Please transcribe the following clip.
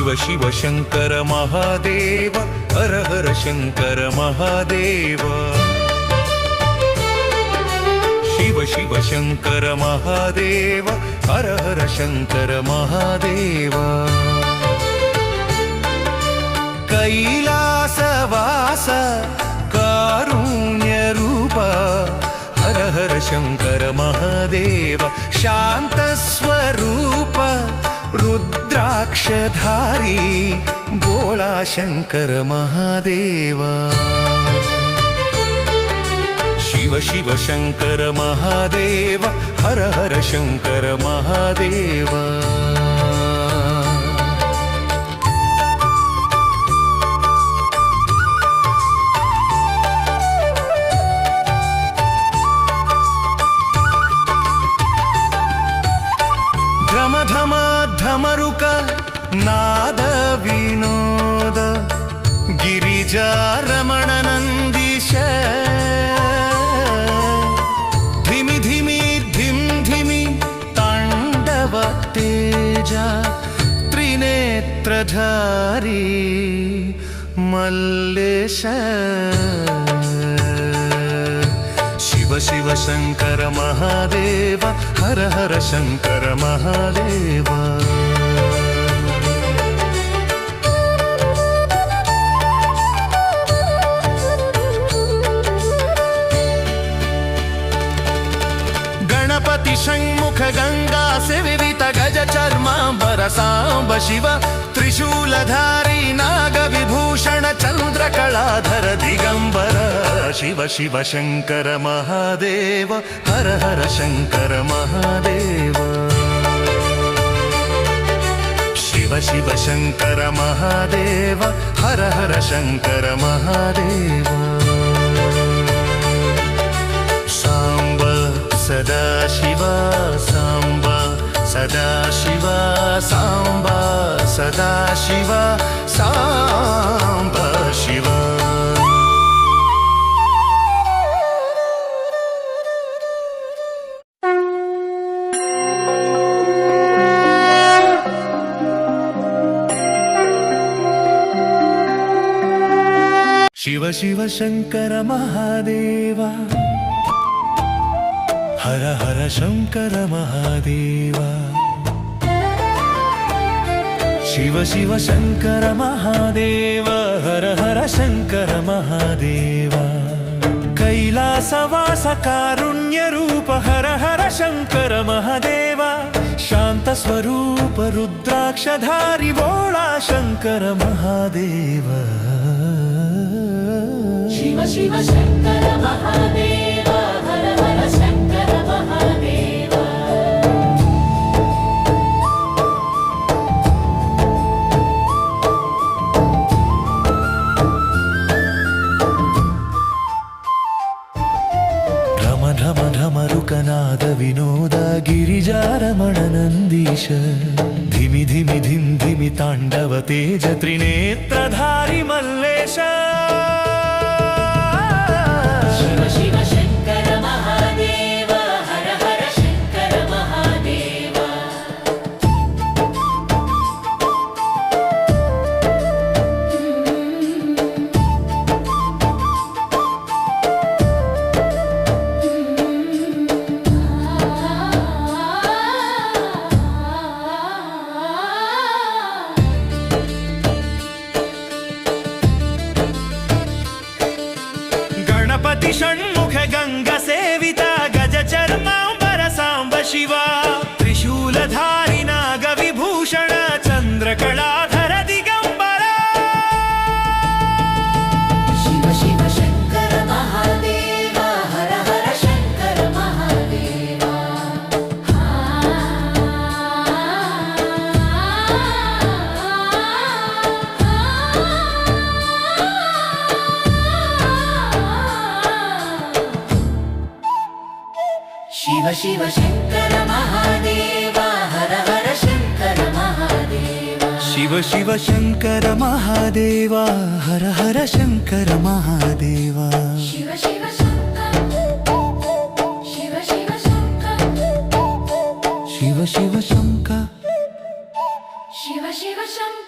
शिव शिव शंकर महादेव हर हर शंकर महादेव शिव शिव शंकर महादेव हर हर शंकर महादेव कैलासवास कारुण्य रूप हर हर शंकर महादेव शांत स्वरूप रुद्राक्षधारी भोला शंकर महादेव शिव शिव शंकर महादेव हर हर शंकर महादेव ढम ढम ढमरुक नाद विनोद गिरिजा रमण नंदीश धिमि धिमि धिम धिमि तांडव तेजा त्रिनेत्रधारी मल्लेश शिव शिव शंकर महादेव हर हर शंकर महादेव गणपति षण्मुख गंगा सेवित गज चर्मांबर सांब शिव त्रिशूलधारी नाग विभूषण चंद्र कलाधर दिगंबर शिव शिव शंकर महादेव हर हर शंकर महादेव शिव शिव शंकर महादेव हर हर शंकर महादेव सांब सदा शिवा सांब सदा शिवा सांब सदा शिवा सांब शिवा शिव शिव शंकर महादेवा हर हर शंकर महादेवा शिव शिव शंकर महादेवा हर हर शंकर महादेवा कैलासवास कारुण्य रूप हर हर शंकर महादेवा शांत स्वरूप रुद्राक्षधारी भोला शंकर महादेवा शिव शिव शंकर महादेव हर हर शंकर महादेव ढम ढम ढमरुकनाद विनोद गिरिजारमण नंदीश धिमि धिमि धिम धिमि तांडव तेज त्रिनेत्रधारी मल्लेश गणपति षण्मुख गंगा सेविता गज चर्मांबर सांब शिवा त्रिशूलधारी नाग विभूषण चंद्र कलाधर दिगंबर शिव शिव शंकर महादेव हर हर शंकर महादेव शिव शिव शंकर महादेव हर हर शंकर महादेव शिव शिव शंकर महादेव हर हर शंकर महादेव शिव शिव शंकर शिव शिव शंकर शिव शिव शंकर शिव शिव शंकर